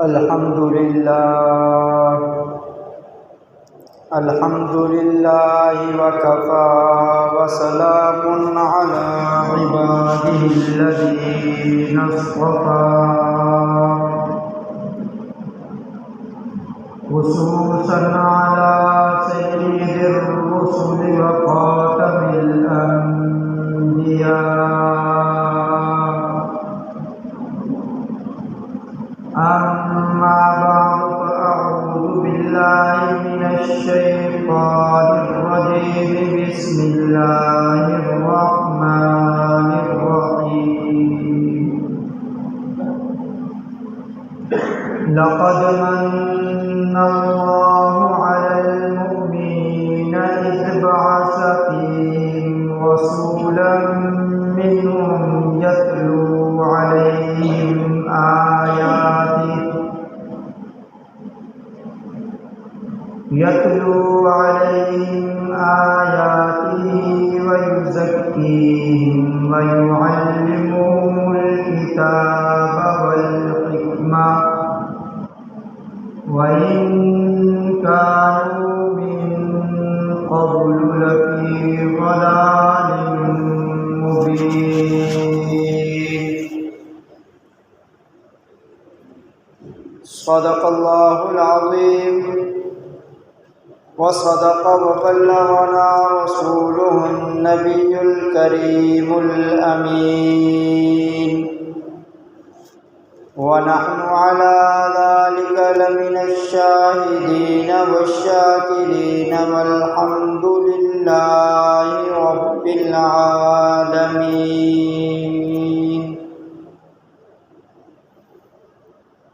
الحمد لله وكفى وسلام على عباده الذين اصطفى خصوصا على سيد الرسل وخاتم الأنبياء. أما بعد فأعوذ بالله من الشيطان الرجيم. بسم الله الرحمن الرحيم. لقد من الله على المؤمنين إذ بعث فيهم رسولا منهم يتلو عليهم آياته ويزكيهم ويعلمهم الكتاب والحكمة وإن كانوا من قبل لفي ضلال مبين. صدق الله العظيم وصدق وبلغنا رسوله النبي الكريم الأمين، ونحن على ذلك لمن الشاهدين والشاكرين، والحمد لله رب العالمين.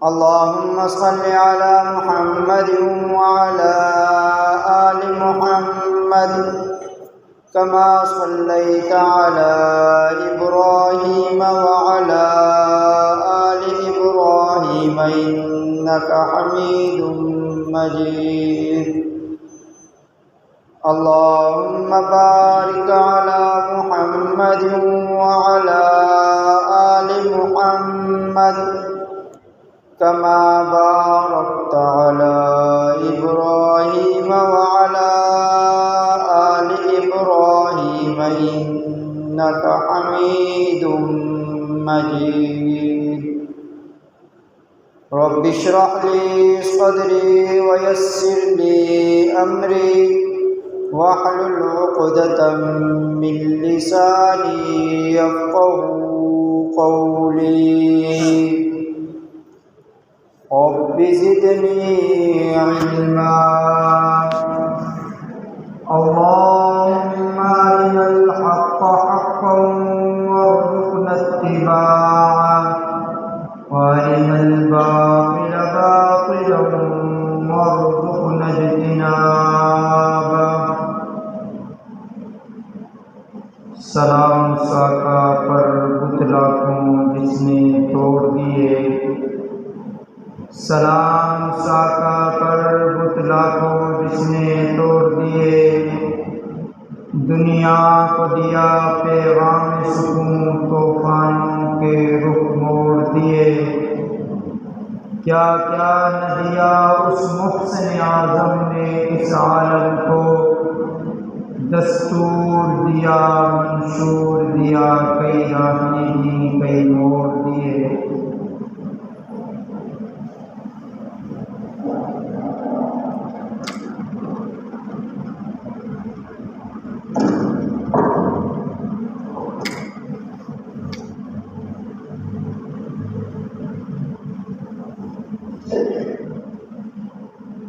اللهم صل على محمد وعلى آل محمد كما صليت على إبراهيم وعلى آل إبراهيم إنك حميد مجيد. اللهم بارك على محمد وعلى آل محمد كما باركت على إبراهيم وعلى آل إبراهيم إنك حميد مجيد. رب اشرح لي صدري ويسر لي أمري واحلل عقدة من لساني يفقهوا قولي. رب زدني علما. اللهم أرنا الحق حقا وارزقنا اتباعه، وأرنا الباطل باطلا وارزقنا اجتنابه. سلام ساکا پر بتلاکوں جس نے توڑ دیے، سلام ساکا پر بتلاکوں جس نے توڑ دیے. دنیا کو دیا پیغام سکون، طوفانوں کے رخ موڑ دیے. کیا کیا نہ دیا اس محسن اعظم نے اس عالم کو، دستور دیا منشور دیا، کئی راہیں دی کئی موڑ دیے.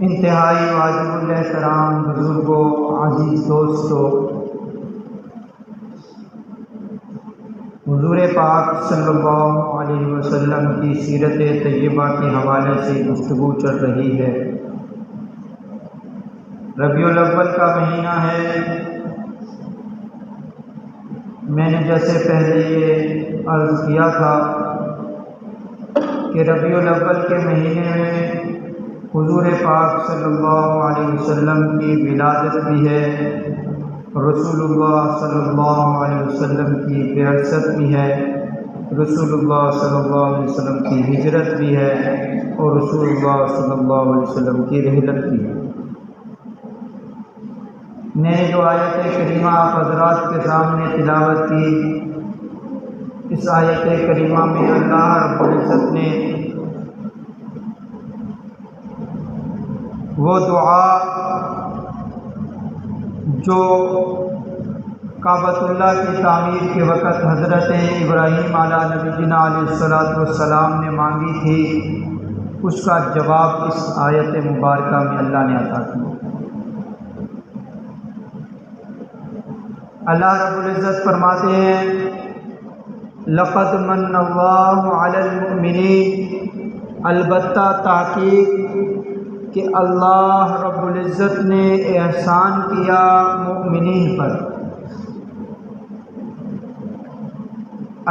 انتہائی واجب الاحترام بزرگوں، عزیز دوستوں، حضور پاک صلی اللہ علیہ وسلم کی سیرت طیبہ کے حوالے سے گفتگو چل رہی ہے. ربیع الاول کا مہینہ ہے. میں نے جیسے پہلے یہ عرض کیا تھا کہ ربیع الاول کے مہینے میں حضور پاک صلی اللہ علیہ وسلم کی ولادت بھی ہے، رسول اللہ صلی اللہ علیہ وسلم کی بعثت بھی ہے. رسول اللہ صلی اللہ علیہ وسلم کی ہجرت بھی ہے اور رسول اللہ صلی اللہ علیہ وسلم کی رحلت بھی ہے۔ میں نے جو آیت کریمہ آپ حضرات کے سامنے تلاوت کی، اس آیت کریمہ میں اللہ رب العزت نے وہ دعا جو کعبۃ اللہ کی تعمیر کے وقت حضرت ابراہیم علیہ نبینا علیہ السلام نے مانگی تھی، اس کا جواب اس آیت مبارکہ میں اللہ نے عطا کیا۔ اللہ رب العزت فرماتے ہیں لقد من اللہ علی المؤمنین، البتہ تحقیق کہ اللہ رب العزت نے احسان کیا مومنین پر۔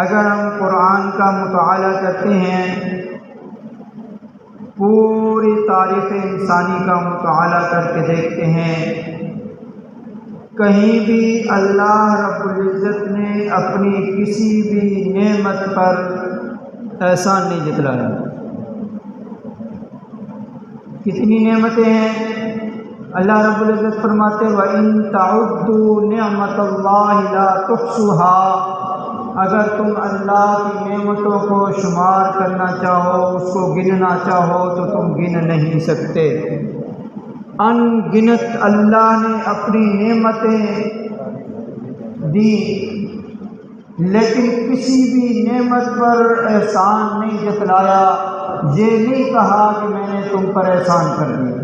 اگر ہم قرآن کا مطالعہ کرتے ہیں، پوری تاریخ انسانی کا مطالعہ کر کے دیکھتے ہیں، کہیں بھی اللہ رب العزت نے اپنی کسی بھی نعمت پر احسان نہیں جتلایا۔ کتنی نعمتیں ہیں؟ اللہ رب العزت فرماتے وَإِن تَعُدُّوا نِعْمَةَ اللَّهِ لَا تُحْصُوهَا، اگر تم اللہ کی نعمتوں کو شمار کرنا چاہو، اس کو گننا چاہو تو تم گن نہیں سکتے۔ ان گنت اللہ نے اپنی نعمتیں دی، لیکن کسی بھی نعمت پر احسان نہیں جتلایا، یہ نہیں کہا کہ میں نے تم پر احسان کر دیا۔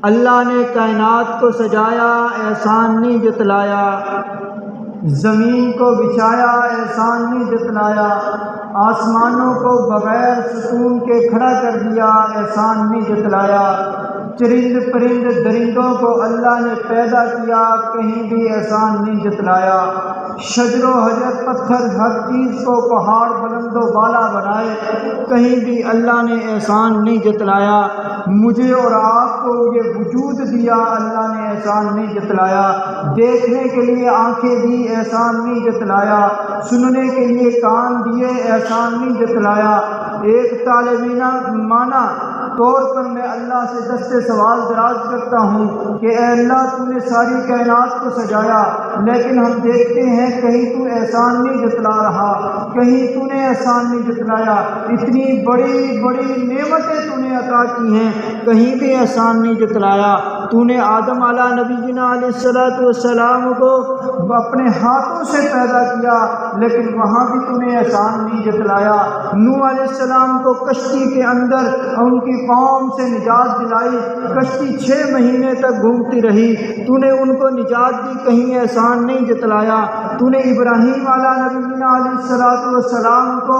اللہ نے کائنات کو سجایا، احسان نہیں جتلایا، زمین کو بچھایا، احسان نہیں جتلایا، آسمانوں کو بغیر ستون کے کھڑا کر دیا، احسان نہیں جتلایا، چرند پرند درندوں کو اللہ نے پیدا کیا، کہیں بھی احسان نہیں جتلایا، شجر و حجر پتھر ہر چیز کو پہاڑ بلند و بالا بنائے، کہیں بھی اللہ نے احسان نہیں جتلایا۔ مجھے اور آپ کو یہ وجود دیا، اللہ نے احسان نہیں جتلایا۔ دیکھنے کے لیے آنکھیں دی، احسان نہیں جتلایا۔ سننے کے لیے کان دیے، احسان نہیں جتلایا۔ ایک طالبینہ معنی طور پر میں اللہ سے دستے سوال دراز کرتا ہوں کہ اے اللہ تو نے ساری کائنات کو سجایا، لیکن ہم دیکھتے ہیں کہیں تو احسان نہیں جتلا رہا، کہیں تو نے احسان نہیں جتلایا۔ اتنی بڑی بڑی نعمتیں تو نے عطا کی ہیں، کہیں بھی احسان نہیں جتلایا۔ تو نے آدم علیہ نبینا علیہ السلام کو اپنے ہاتھوں سے پیدا کیا، لیکن وہاں بھی تو نے احسان نہیں جتلایا۔ نوح علیہ السلام کو کشتی کے اندر ان کی قوم سے نجات دلائی، کشتی 6 مہینے تک گھومتی رہی، تو نے ان کو نجات دی، کہیں احسان نہیں جتلایا۔ تو نے ابراہیم علیہ نبینا علیہ السلام کو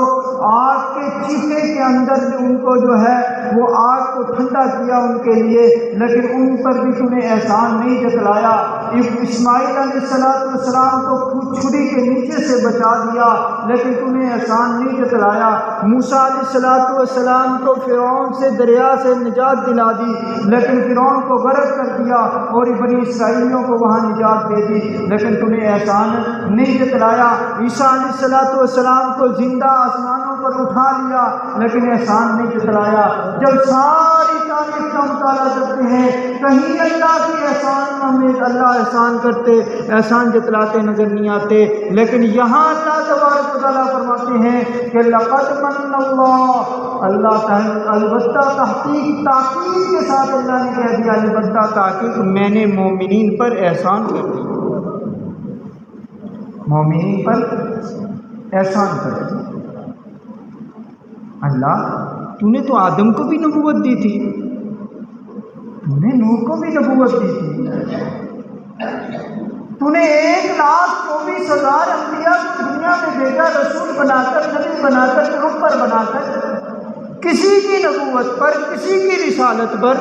آگ کے چیخے کے اندر ان کو جو ہے وہ آگ کو ٹھنڈا کیا ان کے لیے، لیکن ان پر بھی تو نے احسان نہیں جتلایا۔ اسماعیل علیہ السلام کو چھری کے نیچے سے بچا دیا، لیکن تو نے احسان نہیں جتلایا۔ موسیٰ علیہ السلام کو فرعون سے دریا سے نجات دلا دی، لیکن فرعون کو غرق کر دیا اور بنی اسرائیلیوں کو وہاں نجات دے دی، لیکن تو نے احسان نہیں جتلایا۔ عیسیٰ علیہ السلام کو زندہ آسمانوں پر اٹھا لیا، لیکن احسان نہیں جتلایا۔ جب ساری تاریخ کا مطالعہ کرتے ہیں، کہیں اللہ کی احسان میں اللہ احسان کرتے، احسان جتلاتے نظر نہیں آتے، لیکن یہاں اللہ تبارک و تعالیٰ فرماتے ہیں کہ لقد من اللہ البتہ تحقیق کے ساتھ اللہ نے کہہ دیا، البتہ تحقیق میں نے مومنین پر احسان کر دیا، مومنین پر احسان کر دیا۔ اللہ تو نے تو آدم کو بھی نبوت دی تھی، تو نے نوح کو بھی نبوت دی تھی، تو نے 1,24,000 انبیاء کو دنیا میں بھیجا، رسول بنا کر، نبی بنا کر، پیغمبر بنا کر، کسی کی نبوت پر، کسی کی رسالت پر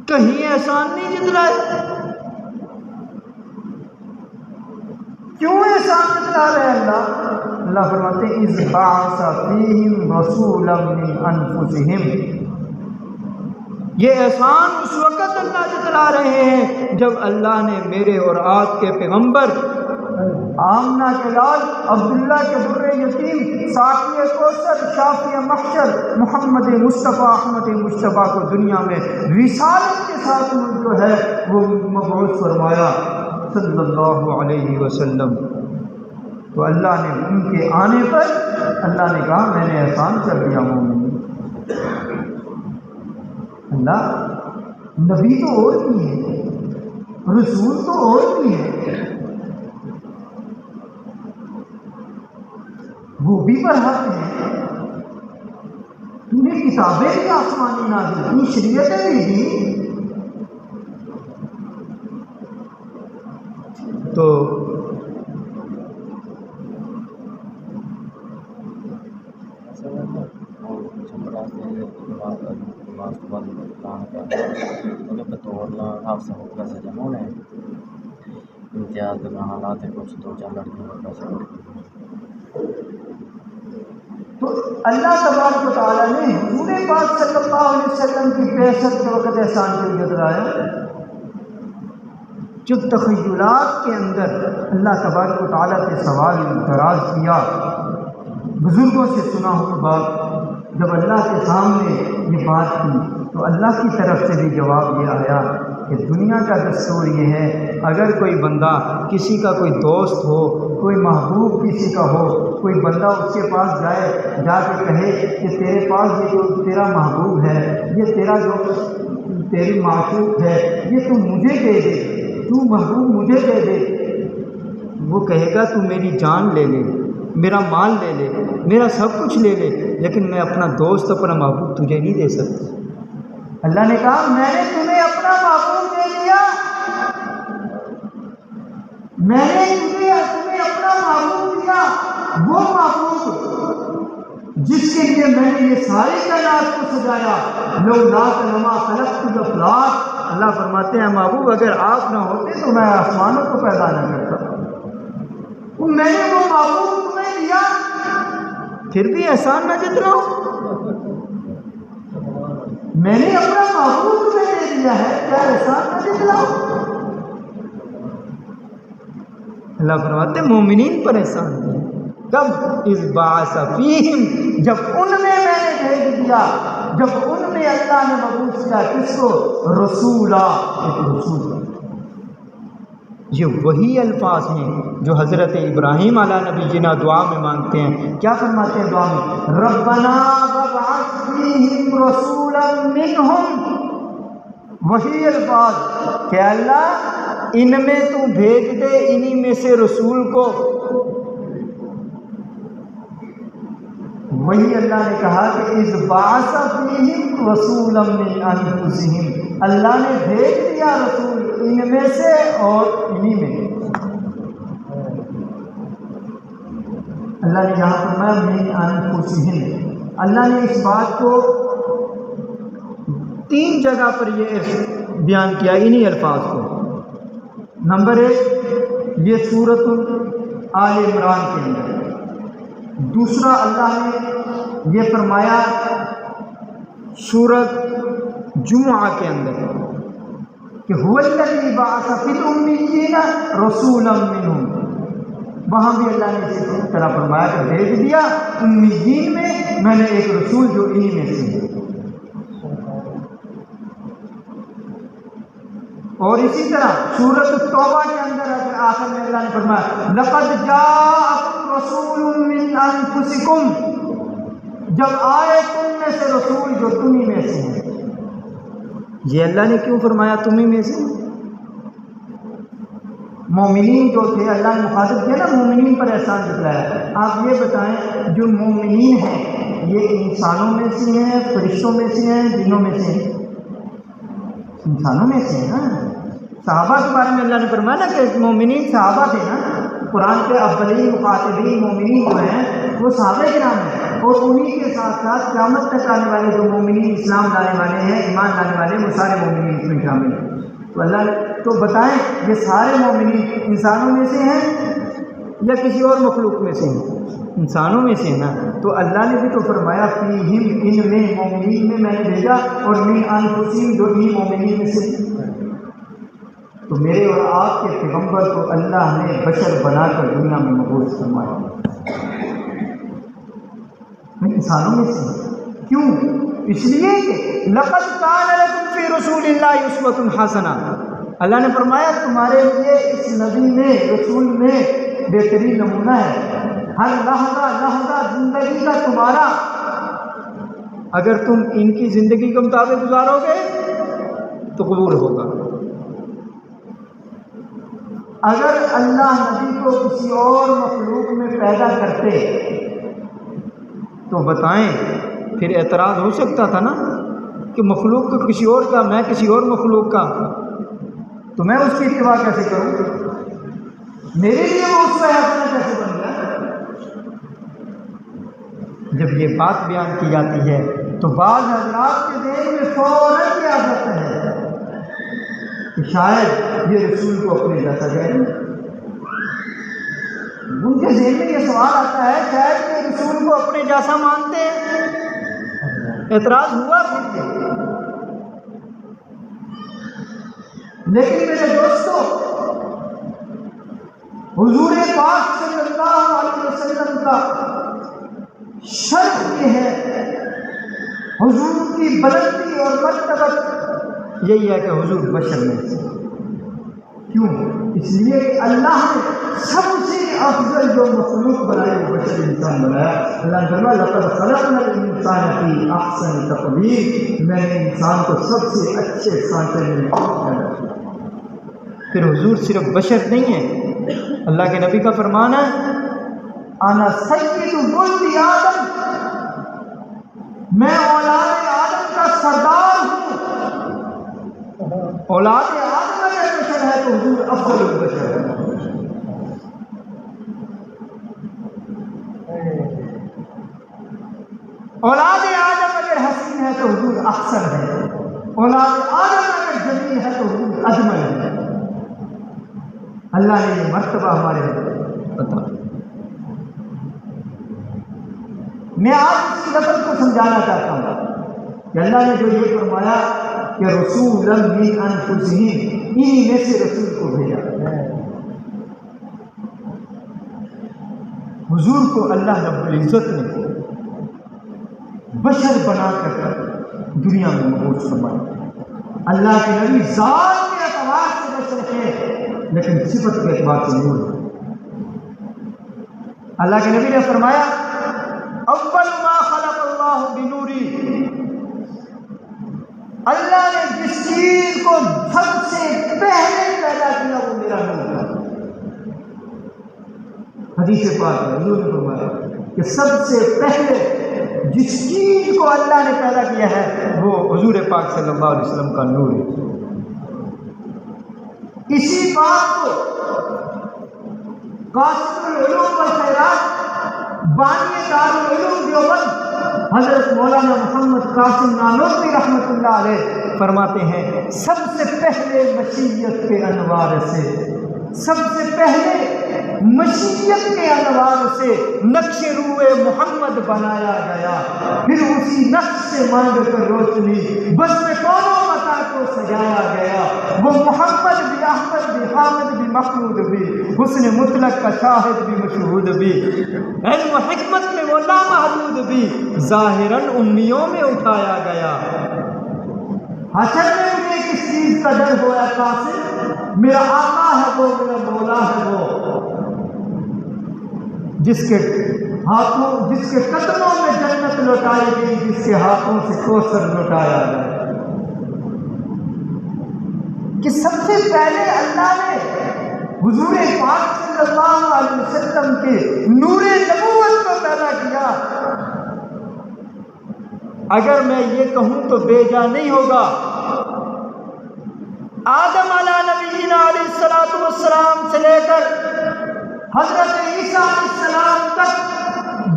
کہیں احسان نہیں جتلایا۔ کیوں احسان جتلا رہے اللہ؟ اللہ فرماتے ہیں اذ بعث فیہم رسولا من انفسہم، یہ احسان اس وقت اللہ جتلا رہے ہیں جب اللہ نے میرے اور آپ کے پیغمبر آمنہ کے لال، عبداللہ کے در یتیم، ساقی کوثر، شافی محشر، محمد مصطفیٰ احمد مصطفیٰ کو دنیا میں رسالت کے ساتھ جو ہے وہ مبعوث فرمایا صلی اللہ علیہ وسلم۔ تو اللہ نے ان کے آنے پر اللہ نے کہا میں نے احسان کر دیا ہوں۔ اللہ نبی تو اور بھی ہے، رسول تو اور بھی ہے، وہ بھی برحق ہیں۔ تو نے کتابیں بھی آسمانی نازل کی، شریعتیں بھی دی، تو امتیاز میں حالات ہے کچھ دو چار لڑکیوں کا پیسہ، تو اللہ تبارک و تعالیٰ نے حضور پاک صلی اللہ علیہ وسلم کی بعثت کے وقت احسان کیوں جتلایا؟ جو تخیلات کے اندر اللہ تبارک و تعالیٰ کے سوال دراز کیا، بزرگوں سے سنا ہوا بات، جب اللہ کے سامنے یہ بات کی تو اللہ کی طرف سے بھی جواب یہ آیا کہ دنیا کا دستور یہ ہے، اگر کوئی بندہ کسی کا کوئی دوست ہو، کوئی محبوب کسی کا ہو، کوئی بندہ اس کے پاس جائے، جا کے کہے کہ تیرے پاس یہ جو تیرا محبوب ہے، یہ تیرا جو تیری معشوق ہے، یہ تو مجھے دے دے، تو محبوب مجھے دے دے، وہ کہے گا تو میری جان لے لے، میرا مال لے لے، میرا سب کچھ لے لے، لیکن میں اپنا دوست، اپنا محبوب تجھے نہیں دے سکتا۔ اللہ نے کہا میں نے تمہیں اپنا محبوب دے دیا، میں نے تمہیں اپنا محبوب دیا، وہ محبوب جس کے لیے میں نے یہ ساری کائنات کو سجایا۔ لولا لما خلقت الافلاک، اللہ فرماتے ہیں محبوب اگر آپ نہ ہوتے تو میں آسمانوں کو پیدا نہ کرتا، میں نے وہ محبوب تمہیں دیا، پھر بھی احسان نہ جتلاؤ، میں نے اپنا محبوب تمہیں دے دیا ہے، کیا احسان نہ جتلاؤ؟ اللہ فرماتے ہیں مومنین پر احسان دیا، کب؟ اذ بعث فیہم، جب ان میں نے بھیج دیا، جب ان میں اللہ نے مبعوث کیا کس کو؟ رسولا، ایک رسول۔ یہ وہی الفاظ ہیں جو حضرت ابراہیم علیہ نبی جنا دعا میں مانگتے ہیں۔ کیا فرماتے ہیں دعا میں؟ ربنا وابعث فیہم رسولا منہم، وہی الفاظ کہ اللہ ان میں تو بھیج دے انہی میں سے رسول کو۔ وہی اللہ نے کہا کہ اذ بعث فیہم رسولا من انفسہم، اللہ نے بھیج دیا رسول ان میں سے اور انہی میں۔ اللہ نے یہاں فرمایا من انفسہم، اللہ نے اس بات کو 3 جگہ پر یہ بیان کیا انہی الفاظ کو۔ نمبر 1 یہ سورۃ آل عمران کے اندر، دوسرا اللہ نے یہ فرمایا سورۃ جمعہ کے اندر کہ هو الذی بعث فی الامیین رسولا منہم، وہاں بھی اللہ نے اسی طرح فرمایا کہ بھیج دیا امیین میں نے ایک رسول جو انہی میں سے۔ اور اسی طرح سورۃ توبہ کے اندر آخر میں اللہ نے فرمایا لقد جاءکم رسول من انفسکم، جب آئے تم میں سے رسول جو تمہیں میں سے ہیں۔ یہ اللہ نے کیوں فرمایا تمہیں میں سے؟ مومنین جو تھے اللہ نے مخاطب کیا نا، مومنین پر احسان جتلایا۔ آپ یہ بتائیں جو مومنین ہیں یہ انسانوں میں سے ہیں، فرشتوں میں سے ہیں، جنوں میں سے ہیں؟ انسانوں میں سے ہیں نا۔ صحابہ کے بارے میں اللہ نے فرمایا نا کہ مومنین صحابہ تھے نا، قرآن کے اولین مخاطبین مومنین جو ہیں وہ صحابہ کرام ہیں، اور انہی کے ساتھ ساتھ قیامت تک آنے والے جو مومنین اسلام لانے والے ہیں، ایمان لانے والے، وہ سارے مومنین اس میں شامل ہیں۔ تو اللہ نے تو بتائیں یہ سارے مومنین انسانوں میں سے ہیں یا کسی اور مخلوق میں سے ہیں؟ انسانوں میں سے ہیں نا۔ تو اللہ نے بھی تو فرمایا فیہم، ان میں مومنین میں نے بھیجا، اور من انفسہم جو انہی مومنین میں سے۔ تو میرے اور آپ کے پیغمبر کو اللہ نے بشر بنا کر دنیا میں مبعوث فرمایا، انسانوں میں سے۔ کیوں؟ اس لیے کہ لقد کان لکم فی رسول اللہ اسوۃ حسنہ، اللہ نے فرمایا تمہارے لیے اس نبی میں، رسول میں بہترین نمونہ ہے۔ ہر لحظہ لحظہ زندگی کا تمہارا اگر تم ان کی زندگی کے مطابق گزارو گے تو قبول ہوگا۔ اگر اللہ نبی کو کسی اور مخلوق میں پیدا کرتے تو بتائیں، پھر اعتراض ہو سکتا تھا نا کہ مخلوق کو کسی اور کا، میں کسی اور مخلوق کا، تو میں اس کی اتباع کیسے کروں؟ میرے لیے وہ اس کا حسنہ کیسے بن گیا؟ جب یہ بات بیان کی جاتی ہے تو بعض حضرات کے ذہن میں فوراً یہ آ جاتا ہے کہ شاید یہ رسول کو اپنے جیسا ہے۔ ان کے ذہن میں یہ سوال آتا ہے شاید یہ رسول کو اپنے جیسا مانتے ہیں۔ اعتراض ہوا پھر یہ، لیکن میرے دوستو، حضور پاک صلی اللہ علیہ وسلم کا شرط یہ ہے، حضور کی بلندی اور مرتبت یہی ہے کہ حضور بشر میں سے۔ کیوں؟ اس لیے کہ اللہ نے سب سے افضل جو مخلوق بنائے وہ بشر انسان بنایا۔ اللہ نے فرمایا لقد خلقنا الانسان فی احسن تقویم، میں نے انسان کو سب سے اچھے سانچے میں پیدا کیا۔ پھر حضور صرف بشر نہیں ہے، اللہ کے نبی کا فرمان ہے انا سید ولد آدم، میں اولاد آدم کا سردار ہوں۔ اولاد آدم اگر بشر ہے تو حضور افضل البشر ہے۔ اولاد آدم اگر حسین ہے تو حضور احسن ہے، اولاد آدم اگر جمیل ہے تو حضور اجمل ہے۔ اللہ نے یہ مرتبہ ہمارے بتا۔ میں آج اس لفظ کو سمجھانا چاہتا ہوں کہ اللہ نے جو یہ فرمایا کہ رسولا من انفسہم، انہی میں سے رسول کو بھیجا۔ حضور کو اللہ رب العزت نے بشر بنا کر دنیا میں مبعوث فرمایا۔ اللہ کے نبی ذات کے اعتبار سے بشر تھے لیکن صفت کے اعتبار سے نور۔ اللہ کے نبی نے فرمایا اول ما خلق اللہ بنوری، اللہ نے جس چیز کو سب سے پہلے پیدا کیا وہ میرا نور تھا۔ حدیث پاک ہے، حضور نے فرمایا کہ سب سے پہلے جس چیز کو اللہ نے پیدا کیا ہے وہ حضور پاک صلی اللہ علیہ وسلم کا نور ہے۔ اسی بات کو قاسم العلوم والخیرات بانی دارالعلوم دیوبند حضرت مولانا محمد قاسم نانوتوی رحمۃ اللہ علیہ فرماتے ہیں سب سے پہلے مشیت کے انوار سے، سب سے پہلے مشیت کے انوار سے نقش روئے محمد بنایا گیا، پھر اسی نقش سے مانگ کر روشنی بس میں کونوں متا کو سجایا گیا۔ وہ محمد بھی، احمد بھی، حامد بھی، مخلود بھی، حسن مطلق کا شاہد بھی، مشہود بھی، علم و حکمت میں وہ لامحدود بھی، ظاہراً امیوں میں اٹھایا گیا۔ حشر میں مجھے کس چیز کا ڈر ہوا قاسم؟ میرا آقا ہے وہ، میرا مولا ہے وہ، جس کے ہاتھوں، جس کے قدموں میں جنت لوٹائی گئی، جس کے ہاتھوں سے کوثر لوٹایا گیا۔ کہ سب سے پہلے اللہ نے حضور پاک صلی اللہ علیہ وسلم کے نور نبوت کو پیدا کیا۔ اگر میں یہ کہوں تو بے جا نہیں ہوگا، آدم علیہ نبینا علیہ السلام سے لے کر حضرت عیسیٰ علیہ السلام تک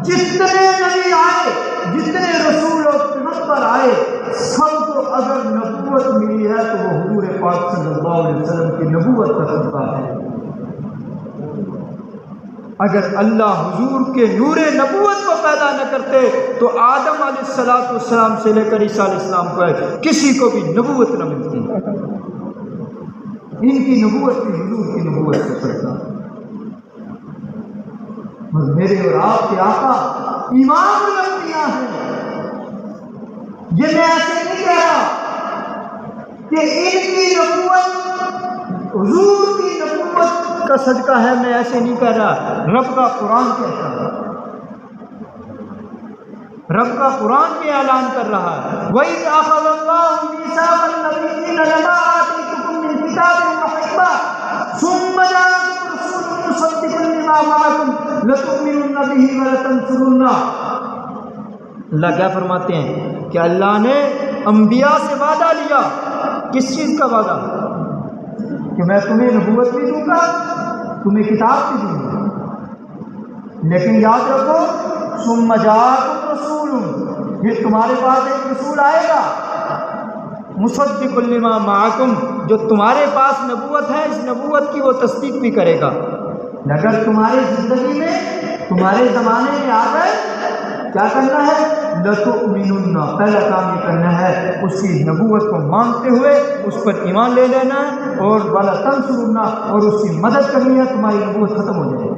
جتنے نبی آئے، جتنے رسول و پیغمبر آئے، سب کو اگر نبوت ملی ہے تو وہ حضور پاک صلی اللہ علیہ وسلم کی نبوت کا صدقہ ہے۔ اگر اللہ حضور کے نور نبوت کو پیدا نہ کرتے تو آدم علیہ السلام سے لے کر عیسیٰ علیہ السلام کو کسی کو بھی نبوت نہ ملتی۔ ان کی نبوت کی حضور کی نبوت سے پڑھتا اور میرے اور آپ کے آقا امام الانبیاء ہیں۔ یہ میں ایسے نہیں کہہ رہا کہ ان کی نبوت حضور کی نبوت کا صدقہ ہے، میں ایسے نہیں کہہ رہا، رب کا قرآن کہتا ہے، رب کا قرآن بھی اعلان کر رہا ہے، وَإِذْ أَخَذَ اللَّهُ مِيثَاقَ النَّبِيِّينَ لَمَا آتَيْتُكُم مِّن كِتَابٍ وَحِكْمَةٍ ثُمَّ جَاءَكُمْ رَسُولٌ مُّصَدِّقٌ لِّمَا مَعَكُمْ لَتُؤْمِنُنَّ بِهِ وَلَتَنصُرُنَّهُ۔ اللہ کیا فرماتے ہیں کہ اللہ نے انبیاء سے وعدہ لیا، کس چیز کا وعدہ؟ کہ میں تمہیں نبوت بھی دوں گا، تمہیں کتاب بھی دوں گا، لیکن یاد رکھو ثم جاءکم رسول، پھر تمہارے پاس ایک رسول آئے گا، مصدق لما معکم، جو تمہارے پاس نبوت ہے اس نبوت کی وہ تصدیق بھی کرے گا۔ اگر تمہاری زندگی میں تمہارے زمانے میں آ گئے، کیا کرنا ہے؟ لَتُؤْمِنُنَّ، پہلا کام یہ کرنا ہے اس کی نبوت کو مانتے ہوئے اس پر ایمان لے لینا ہے، اور وَلَتَنصُرُنَّ، اور اس کی مدد کرنی ہے، تمہاری نبوت ختم ہو جائے گی۔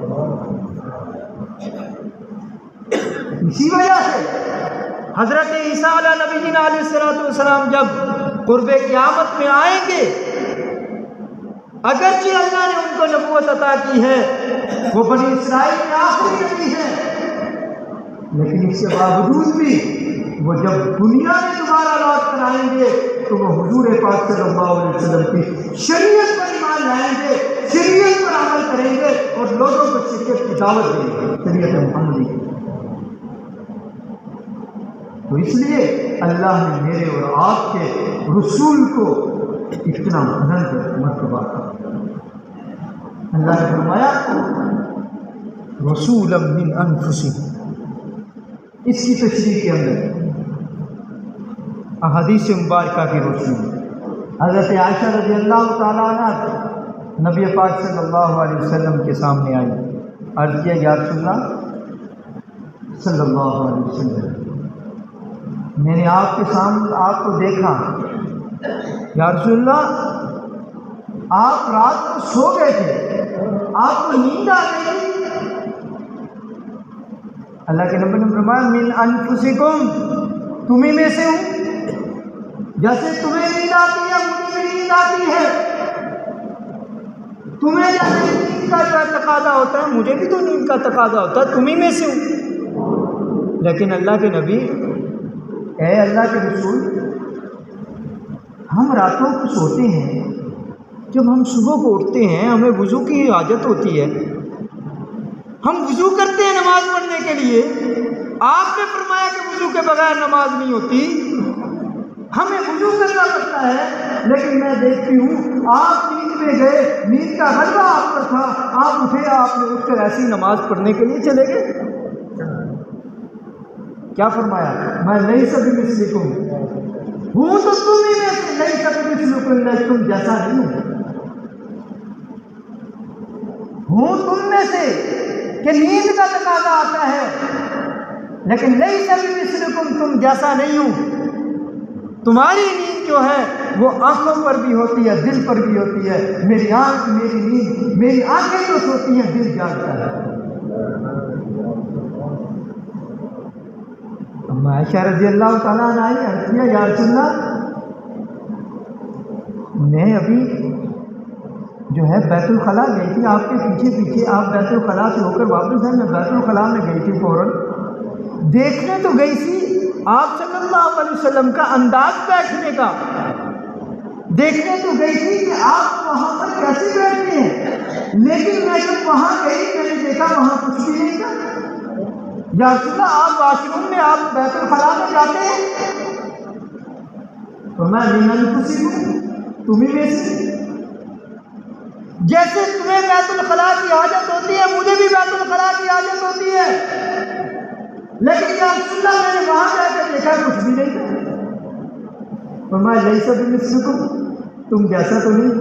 اسی وجہ سے حضرت عیسیٰ علیہ نبی علیہ السلام جب قرب قیامت میں آئیں گے، اگرچہ اللہ نے ان کو نبوت عطا کی ہے، وہ بنی اسرائیل کے آخری نبی ہیں، لیکن اس کے باوجود بھی وہ جب دنیا میں دوبارہ لوٹ کر آئیں گے تو وہ حضور پاک صلی اللہ علیہ وسلم کی شریعت پر ایمان لائیں گے، شریعت پر عمل کریں گے اور لوگوں کو شریعت کی دعوت دیں گے، شریعت محمدی کی۔ تو اس لیے اللہ نے میرے اور آپ کے رسول کو اتنا بلند مرتبہ کہا۔ اللہ نے فرمایا رسولا من انفسہم، اس کی تشریح کے اندر احادیث مبارکہ کی روشنی میں حضرت عائشہ رضی اللہ تعالیٰ عنہ نبی پاک صلی اللہ علیہ وسلم کے سامنے آئی، عرض کیا یا رسول اللہ صلی اللہ علیہ وسلم، میں نے آپ کے سامنے آپ کو دیکھا، یا رسول اللہ آپ رات کو سو گئے تھے، آپ کو نیند آ گئی تھی۔ اللہ کے نبی نے فرمایا من انفسکم، تمہیں میں سے ہوں، جیسے تمہیں نیند آتی ہے مجھے بھی نیند آتی ہے، تمہیں جیسے نیند کا تقاضا ہوتا ہے مجھے بھی تو نیند کا تقاضا ہوتا ہے، تمہیں میں سے ہوں۔ لیکن اللہ کے نبی، اے اللہ کے رسول، ہم راتوں کو سوتے ہیں، جب ہم صبح کو اٹھتے ہیں ہمیں وضو کی حاجت ہوتی ہے، ہم وضو کرتے ہیں نماز پڑھنے کے لیے، آپ نے فرمایا کہ وضو کے بغیر نماز نہیں ہوتی، ہمیں وضو کرنا پڑتا ہے، لیکن میں دیکھتی ہوں آپ نیند میں گئے، نیند کا غلبہ آپ پر تھا، آپ اٹھے، آپ نے اٹھ کر ایسی نماز پڑھنے کے لیے چلے گئے۔ کیا فرمایا؟ میں لیس بمثلکم، ہوں تو تم ہی میں سے، لیس بمثلکم، میں تم جیسا نہیں ہوں تم میں سے، کہ نیند کا تقاضا آتا ہے، لیکن لیس بمثلکم، تم جیسا نہیں ہوں۔ تمہاری نیند جو ہے وہ آنکھوں پر بھی ہوتی ہے، دل پر بھی ہوتی ہے، میری آنکھ، میری نیند، میری آنکھیں تو سوتی ہیں، دل جاگتا ہے۔ عائشہ رضی اللہ تعالیٰ عنہ نے عرض کیا یا رسول اللہ، میں ابھی جو ہے بیت الخلاء گئی تھی، آپ کے پیچھے پیچھے، آپ بیت الخلاء سے ہو کر واپس ہیں، میں بیت الخلاء میں گئی تھی، فوراً دیکھنے تو گئی تھی آپ صلی اللہ علیہ وسلم کا انداز بیٹھنے کا، دیکھنے تو گئی تھی کہ آپ وہاں پر کیسے بیٹھتے ہیں، لیکن میں جب وہاں گئی میں نے دیکھا وہاں کچھ بھی نہیں تھا۔ یا رسول اللہ آپ واش روم میں، آپ بیت الخلاء میں جاتے ہیں؟ تو میں من انفسکم، تمہیں میں سے، جیسے تمہیں بیت الخلاء کی حاجت ہوتی ہے مجھے بھی بیت الخلاء کی حاجت ہوتی ہے، لیکن یا رسول اللہ میں نے وہاں جا کر دیکھا کچھ بھی نہیں تھا۔ فرمایا لیس بمثلکم، تم جیسا تو نہیں،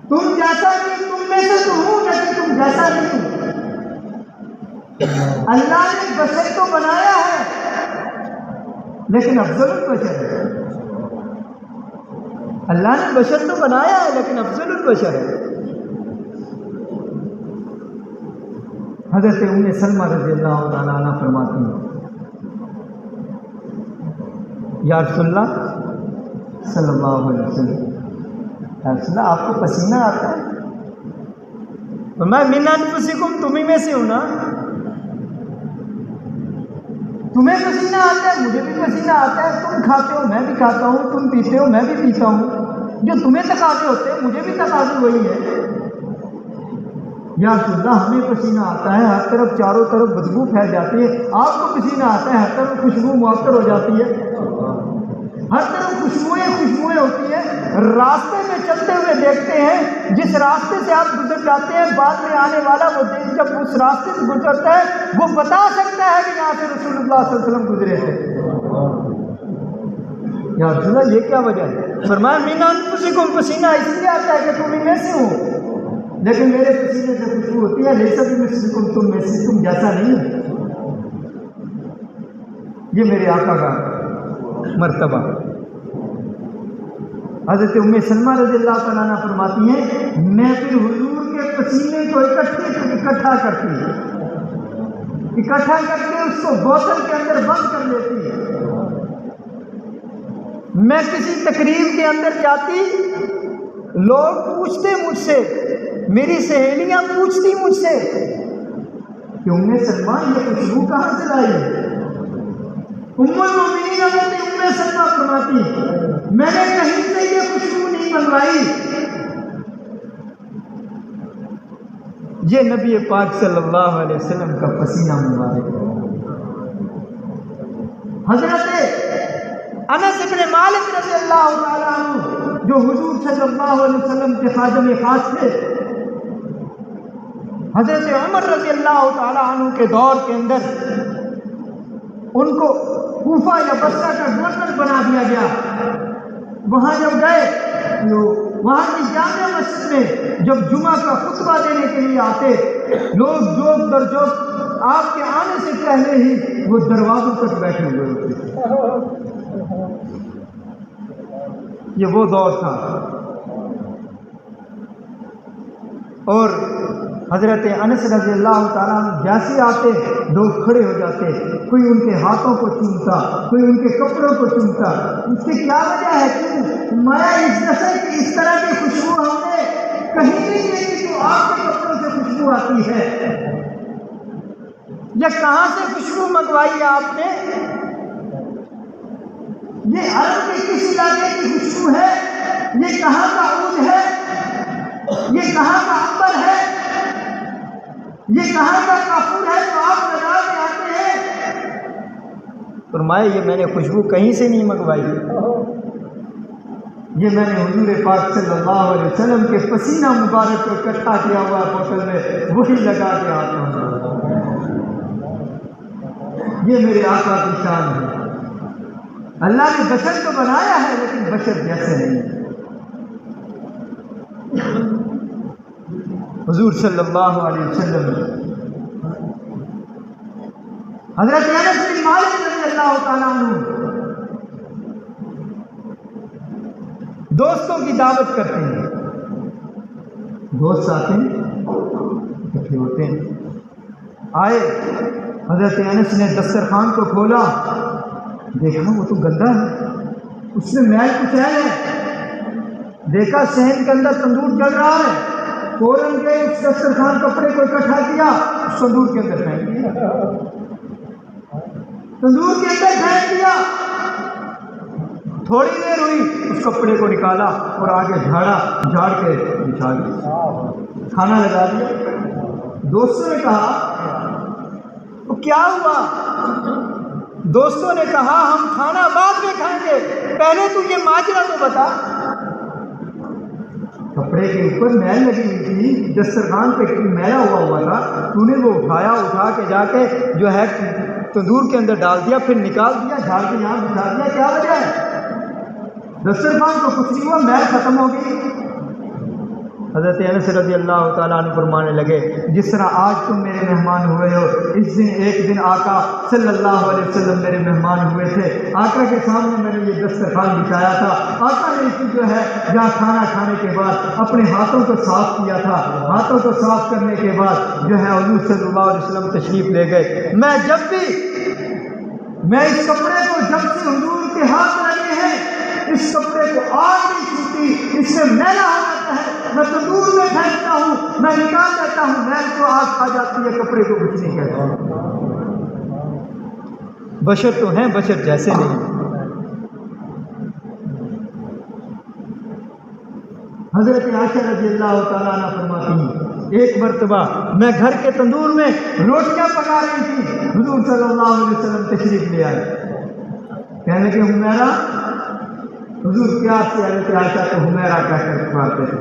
تم جیسا نہیں، تم میں سے تو ہوں لیکن تم جیسا نہیں ہوں۔ اللہ نے بشر کو بنایا ہے لیکن افضل البشر ہے، اللہ نے بشر تو بنایا ہے لیکن افضل البشر ہے۔ حضرت ام سلمہ رضی اللہ تعالیٰ عنہ فرماتی ہیں یا رسول اللہ صلی اللہ علیہ وسلم، یا رسول اللہ آپ کو پسینہ آتا ہے؟ میں من انفسکم، تمہیں میں سے ہوں نا، تمہیں پسینہ آتا ہے مجھے بھی پسینہ آتا ہے، تم کھاتے ہو میں بھی کھاتا ہوں، تم پیتے ہو میں بھی پیتا ہوں، جو تمہیں تقاضے ہوتے ہیں مجھے بھی تقاضے وہی ہے۔ یا رسول اللہ ہمیں پسینہ آتا ہے، ہر طرف چاروں طرف بدبو پھیل جاتی ہے، آپ کو پسینہ آتا ہے ہر طرف خوشبو معطر ہو جاتی ہے، ہر طرف خوشبوئیں ہوتی ہیں، راستے میں چلتے ہوئے دیکھتے ہیں جس راستے سے آپ گزر جاتے ہیں بعد میں آنے والا وہ جب اس راستے سے گزرتا ہے وہ بتا سکتا ہے کہ یہاں سے رسول اللہ صلی اللہ علیہ وسلم گزرے تھے۔ یا رسول اللہ یہ کیا وجہ ہے؟ فرمایا من انفسکم، پسینہ اس لیے آتا ہے کہ تم میں سے ہو، لیکن میرے پسینے سے خوشبو ہوتی ہے، لیسا بمثلکم، تم میں سے تم جیسا نہیں ہے۔ یہ میرے آقا کا مرتبہ۔ حضرت ام سلمہ رضی اللہ تعالیٰ عنہ فرماتی ہیں میں پھر حضور کے پسینے کو اکٹھا کرتی، اس کو بوتل کے اندر بند کر لیتی۔ میں کسی تقریب کے اندر جاتی، لوگ پوچھتے مجھ سے، میری سہیلیاں پوچھتی مجھ سے کہ ام سلمہ یہ خوشبو کہاں سے لائی ہے؟ ام المؤمنین حضرت ام سلمہ فرماتی میں نے کہیں سے یہ خوشبو نہیں منگوائی، یہ نبی پاک صلی اللہ علیہ وسلم کا پسینہ مبارک ہے۔ حضرت انس بن مالک رضی اللہ تعالیٰ عنہ جو حضور صلی اللہ علیہ وسلم کے خادم خاص تھے، حضرت عمر رضی اللہ تعالیٰ عنہ کے دور کے اندر ان کو کوفہ یا بصرہ کا گورنر بنا دیا گیا۔ وہاں جب گئے تو وہاں کی جامع مسجد میں جب جمعہ کا خطبہ دینے کے لیے آتے، لوگ جوک در جوک آپ کے آنے سے پہلے ہی وہ دروازوں تک بیٹھے ہوئے ہوتے تھے۔ یہ وہ دور تھا۔ اور حضرت انس رضی اللہ تعالیٰ عنہ جیسے آتے لوگ کھڑے ہو جاتے، کوئی ان کے ہاتھوں کو چومتا، کوئی ان کے کپڑوں کو چومتا۔ اس کی کیا وجہ ہے؟ کیوں میں اس نسل کی اس طرح کی خوشبو ہم نے کہیں نہیں دیکھی جو آپ کے کپڑوں سے خوشبو آتی ہے۔ یہ کہاں سے خوشبو منگوائی ہے آپ نے؟ یہ عرب کے کس علاقے کی خوشبو ہے؟ یہ کہاں کا عود ہے؟ یہ کہاں کا عنبر ہے؟ یہ کہاں کا کافور ہے جو آپ لگا کے آتے ہیں؟ فرمایا یہ میں نے خوشبو کہیں سے نہیں منگوائی، یہ میں نے حضور پاک صلی اللہ علیہ وسلم کے پسینہ مبارک کو اکٹھا کیا ہوا بوتل میں وہی لگا کے آتا ہوں۔ یہ میرے آقا کی شان ہے۔ اللہ نے بشر کو بنایا ہے لیکن بشر جیسے نہیں۔ حضور صلی اللہ علیہ وسلم حضرت انس بن مالک رضی اللہ تعالیٰ عنہ دوستوں کی دعوت کرتے ہیں، دوست آتے ہیں اکٹھے ہوتے ہیں۔ آئے حضرت انس نے دسترخوان کو کھولا، دیکھا وہ تو گندا ہے، اس میں میل کچیل ہے، دیکھا صحن کے اندر تندور جل رہا ہے، فوراً گئے اس دسترخوان کپڑے کو اکٹھا کیا، اس تندور کے اندر پھینک دیا، تندور کے اندر پھینک دیا۔ تھوڑی دیر ہوئی اس کپڑے کو نکالا اور آگے جھاڑا، جھاڑ کے بچھا دیا، کھانا لگا دیا۔ دوستوں نے کہا وہ کیا ہوا؟ دوستوں نے کہا ہم کھانا بعد میں کھائیں گے، پہلے تو یہ ماجرا تو بتا۔ کپڑے کے اوپر میل لگی ہوئی تھی، دسترخوان پہ میلا ہوا تھا، تو نے وہ اٹھا کے جا کے جو ہے تندور کے اندر ڈال دیا، پھر نکال دیا، جھاڑ کے یہاں بچھا دیا، کیا وجہ ہے؟ دسترخوان کو کچھ نہیں ہوا، میل ختم ہو گئی۔ حضرت انس رضی اللہ تعالیٰ عنہ فرمانے لگے جس طرح آج تم میرے مہمان ہوئے ہو، اس دن ایک دن آقا صلی اللہ علیہ وسلم میرے مہمان ہوئے تھے، آقا کے سامنے میں نے یہ دسترخوان بچھایا تھا، آقا نے اس جو ہے جہاں کھانا کھانے کے بعد اپنے ہاتھوں کو صاف کیا تھا، ہاتھوں کو صاف کرنے کے بعد جو ہے حضور صلی اللہ علیہ وسلم تشریف لے گئے۔ میں اس کپڑے کو جب سے حضور کے ہاتھ لگے ہیں اس کپڑے کو آگ نہیں چھوٹی، اس میں میلا ہو جاتا ہے، میں تندور میں پھینکتا ہوں، میں نکال دیتا ہوں، میل کو آگ کھا جاتی ہے، کپڑے کو کچھ نہیں کہتا ہوں۔ بشر تو ہیں، بشر جیسے نہیں۔ حضرت عائشہ رضی اللہ تعالیٰ عنہ فرماتی ہیں ایک مرتبہ میں گھر کے تندور میں روٹیاں پکا رہی تھی، حضور صلی اللہ علیہ وسلم تشریف لے آئے، کہنے لگے حمیرہ، حضور پیار سے حضرت عائشہ کو حمیرہ کہہ کر پکارتے تھے،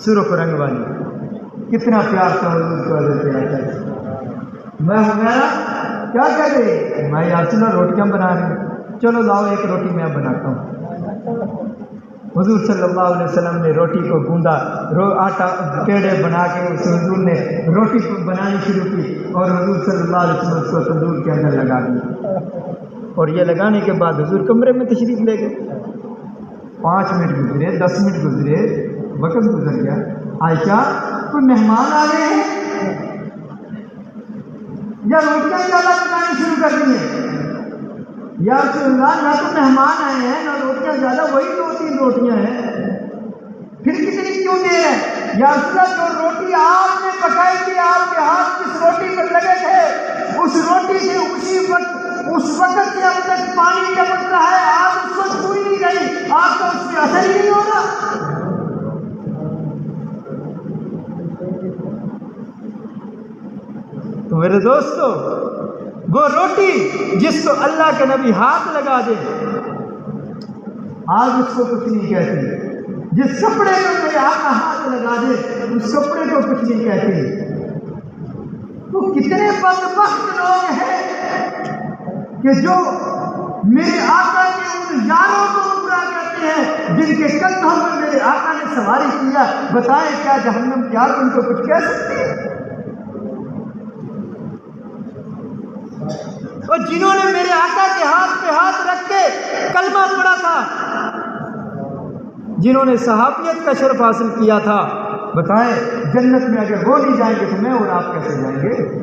سرخ رنگ والی، کتنا پیار تھا حضور کو حضرت عائشہ سے۔ میں حمیرہ کیا کہہ رہے؟ میں یا رسول اللہ روٹیاں بنا رہی ہوں، چلو لاؤ ایک روٹی میں بناتا ہوں۔ حضور صلی اللہ علیہ وسلم نے روٹی کو گوندا، آٹا پیڑے بنا کے اس حضور نے روٹی کو بنانی شروع کی اور حضور صلی اللہ علیہ وسلم اس کو تندور کے اندر لگا دیا، اور یہ لگانے کے بعد حضور کمرے میں تشریف لے گئے۔ 5 منٹ گزرے، 10 منٹ گزرے، وقت گزر گیا، عائشہ کوئی مہمان آ گئے ہیں یا روٹیاں زیادہ پکانی شروع کر دی ہیں؟ یا رسول اللہ نہ تو مہمان آئے ہیں نہ روٹیاں زیادہ، وہی 2-3 روٹیاں ہیں، پھر کتنی کیوں دیر ہے؟ یا رسول اللہ جو روٹی آپ نے پکائی تھی، آپ کے ہاتھ جس روٹی پر لگے تھے اس روٹی سے اس وقت سے اب تک پانی ٹپک رہا ہے، آج اس وقت پوری نہیں گئی، آپ کا اس پہ اثر ہی نہیں ہو رہا۔ تو میرے دوستو، وہ روٹی جس کو اللہ کے نبی ہاتھ لگا دے آج اس کو کچھ نہیں کہتی، جس کپڑے کو میرے آقا ہاتھ لگا دے اس کپڑے کو کچھ نہیں کہتی۔ تو کتنے بدبخت لوگ ہیں کہ جو میرے آقا کے ان یاروں کو برا کرتے ہیں جن کے کندھوں پر میرے آقا نے سواری کیا، بتائیں کیا جہنم کی آگ ان کو کچھ کہہ سکتی ہے؟ اور جنہوں نے میرے آقا کے ہاتھ پہ ہاتھ رکھ کے کلمہ پڑھا تھا، جنہوں نے صحابیت کا شرف حاصل کیا تھا، بتائیں جنت میں اگر وہ نہیں جائیں گے تو میں اور آپ کیسے جائیں گے؟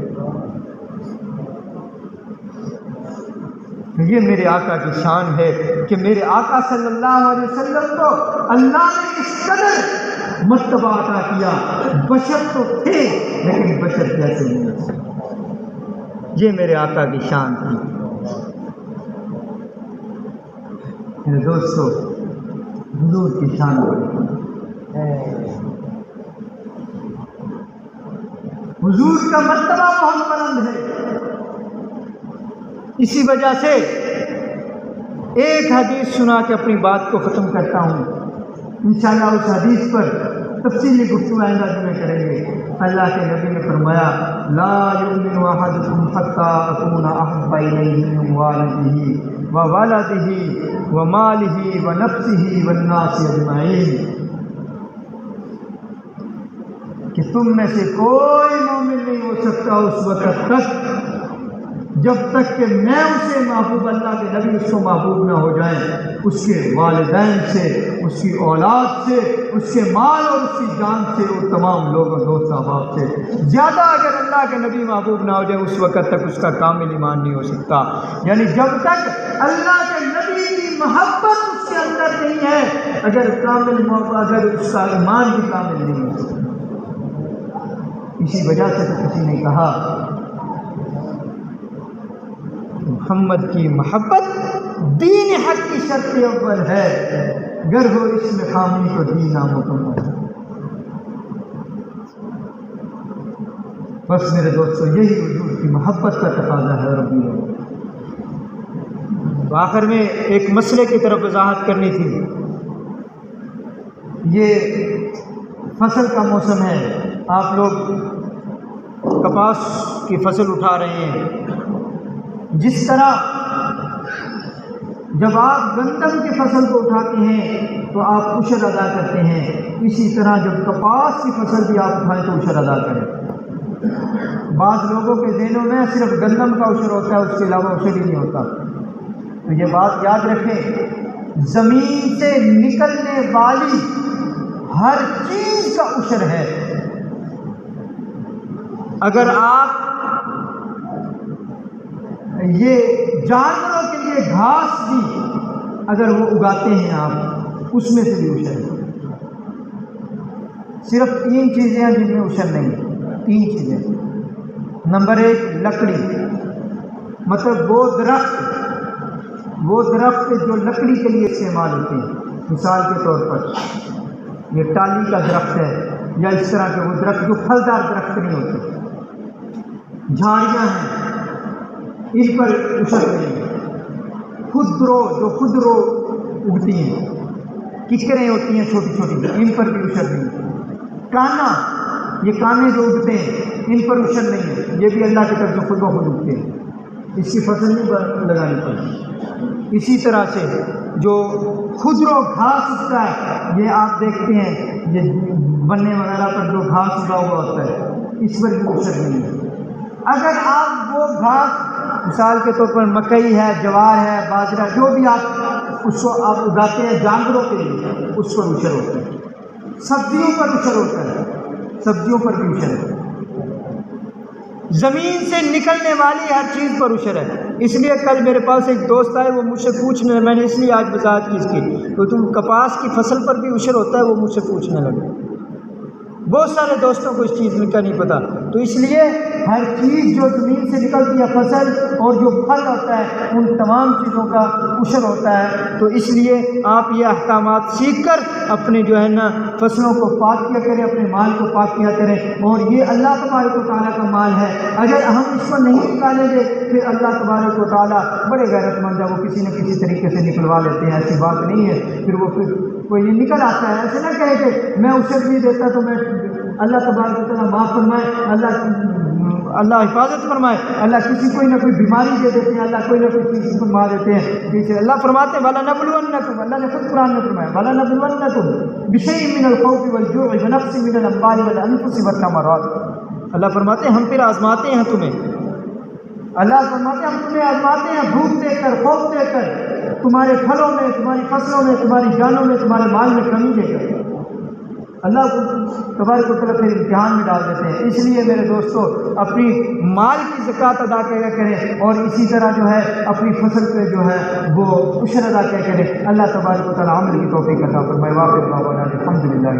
یہ میرے آقا کی شان ہے کہ میرے آقا صلی اللہ علیہ وسلم کو اللہ نے اس قدر مرتبہ عطا کیا، بشر تو تھے لیکن بشر کیسے نہیں، یہ میرے آقا کی شان تھی۔ میرے دوستو، حضور کی شان حضور کا مرتبہ بہت بلند ہے، اسی وجہ سے ایک حدیث سنا کے اپنی بات کو ختم کرتا ہوں، انشاءاللہ اس حدیث پر تفصیلی گفتگو آئندہ میں کریں گے۔ اللہ کے نبی نے فرمایا لا یؤمن احدکم حتی اکون احب الیہ من والدہ وولدہ ومالہ ونفسہ والناس اجمعین، کہ تم میں سے کوئی مومن نہیں ہو سکتا اس وقت تک جب تک کہ میں اسے محبوب، اللہ کے نبی اس کو محبوب نہ ہو جائیں، اس کے والدین سے، اس کی اولاد سے، اس کے مال اور اس کی جان سے، اور تمام لوگوں دوست احباب سے زیادہ اگر اللہ کے نبی محبوب نہ ہو جائے اس وقت تک اس کا کامل ایمان نہیں ہو سکتا۔ یعنی جب تک اللہ کے نبی کی محبت اس کے اندر نہیں ہے، اگر کامل محبت، اگر اس کا ایمان بھی کامل نہیں ہو سکتا۔ اسی وجہ سے تو کسی نے کہا محمد کی محبت دین حق کی شرط اول ہے، گر ہو اس میں خامی کو دین نامکمل ہے۔ بس میرے دوستو، یہی حضور کی محبت کا تقاضا ہے ربی لوگ۔ آخر میں ایک مسئلے کی طرف وضاحت کرنی تھی۔ یہ فصل کا موسم ہے، آپ لوگ کپاس کی فصل اٹھا رہے ہیں، جس طرح جب آپ گندم کی فصل کو اٹھاتے ہیں تو آپ عشر ادا کرتے ہیں، اسی طرح جب کپاس کی فصل بھی آپ اٹھائیں تو عشر ادا کریں۔ بعض لوگوں کے ذہنوں میں صرف گندم کا عشر ہوتا ہے، اس کے علاوہ عشر ہی نہیں ہوتا۔ تو یہ بات یاد رکھیں، زمین سے نکلنے والی ہر چیز کا عشر ہے۔ اگر آپ یہ جانوروں کے لیے گھاس بھی اگر وہ اگاتے ہیں آپ، اس میں سے بھی عشر ہے۔ صرف 3 چیزیں ہیں جن میں عشر نہیں، 3 چیزیں۔ نمبر 1 لکڑی، مطلب وہ درخت جو لکڑی کے لیے استعمال ہوتے ہیں۔ مثال کے طور پر یہ ٹالی کا درخت ہے، یا اس طرح کے وہ درخت جو پھلدار درخت نہیں ہوتے، جھاڑیاں ہیں، ان پر عشر نہیں ہے۔ خودرو اگتی ہیں، ککریں ہوتی ہیں چھوٹی چھوٹی، ان پر بھی عشر نہیں ہے۔ کانا، یہ کانے جو اگتے ہیں ان پر عشر نہیں ہے، یہ بھی اللہ کی طرف سے خود بخود اگتے ہیں، اس کی فصل نہیں لگانی پڑتی۔ اسی طرح سے جو خودرو گھاس اگتا ہے، یہ آپ دیکھتے ہیں یہ بننے وغیرہ پر جو گھاس اگا ہوا ہوتا ہے، اس پر بھی عشر نہیں ہے۔ اگر آپ وہ گھاس، مثال کے طور پر مکئی ہے، جوار ہے، باجرہ، جو بھی آپ اس کو آپ اگاتے ہیں جانوروں کے لیے، اس پر عشر ہوتا ہے۔ سبزیوں پر عشر ہوتا ہے، سبزیوں پر بھی عشر ہے۔ زمین سے نکلنے والی ہر چیز پر عشر ہے۔ اس لیے کل میرے پاس ایک دوست آئے، وہ مجھ سے پوچھنے، میں نے اس لیے آج وضاحت کی اس کی، تو تم کپاس کی فصل پر بھی عشر ہوتا ہے، وہ مجھ سے پوچھنے لگے۔ بہت سارے دوستوں کو اس چیز کا نہیں پتہ۔ تو اس لیے ہر چیز جو زمین سے نکلتی ہے، فصل اور جو پھل ہوتا ہے، ان تمام چیزوں کا عشر ہوتا ہے۔ تو اس لیے آپ یہ احکامات سیکھ کر اپنے جو ہے نا فصلوں کو پاک کیا کریں، اپنے مال کو پاک کیا کریں، اور یہ اللہ تبارک و تعالیٰ کا مال ہے۔ اگر ہم اس کو نہیں نکالیں گے، پھر اللہ تبارک و تعالیٰ بڑے غیرت مند ہے، وہ کسی نہ کسی طریقے سے نکلوا لیتے ہیں، ایسی بات نہیں ہے۔ پھر وہ کوئی نکل آتا ہے، ایسے نہ کہے کہ میں عشر نہیں دیتا تو میں، اللہ تبارک و تعالیٰ معاف فرمائے، اللہ حفاظت فرمائے، اللہ کسی کوئی نہ کوئی بیماری دے دیتے ہیں، اللہ کوئی نہ کوئی چیز فرما دیتے ہیں۔ جیسے اللہ فرماتے ہیں وَلَنَبْلُوَنَّكُمْ، اللہ نے خود قرآن میں فرمایا وَلَنَبْلُوَنَّكُمْ بِشَيْءٍ مِّنَ الْخَوْفِ وَالْجُوعِ وَنَقْصٍ مِّنَ الْأَمْوَالِ وَالْأَنفُسِ وَالثَّمَرَاتِ۔ اللہ فرماتے ہیں ہم پھر آزماتے ہیں تمہیں، اللہ فرماتے ہیں ہم تمہیں آزماتے ہیں، بھوک دے کر، خوف دے کر، تمہارے پھلوں میں، تمہاری فصلوں میں، تمہاری جانوں میں، تمہارے مال میں کمی دے کر اللہ کو تبارک و تعالیٰ پھر امتحان میں ڈال دیتے ہیں۔ اس لیے میرے دوستو اپنی مال کی زکوٰۃ ادا کیا کریں، اور اسی طرح جو ہے اپنی فصل پہ جو ہے وہ عشر ادا کیا کریں۔ اللہ تبارک و تعالیٰ عمل کی توفیق عطا فرمائے۔ واقع الحمد للہ۔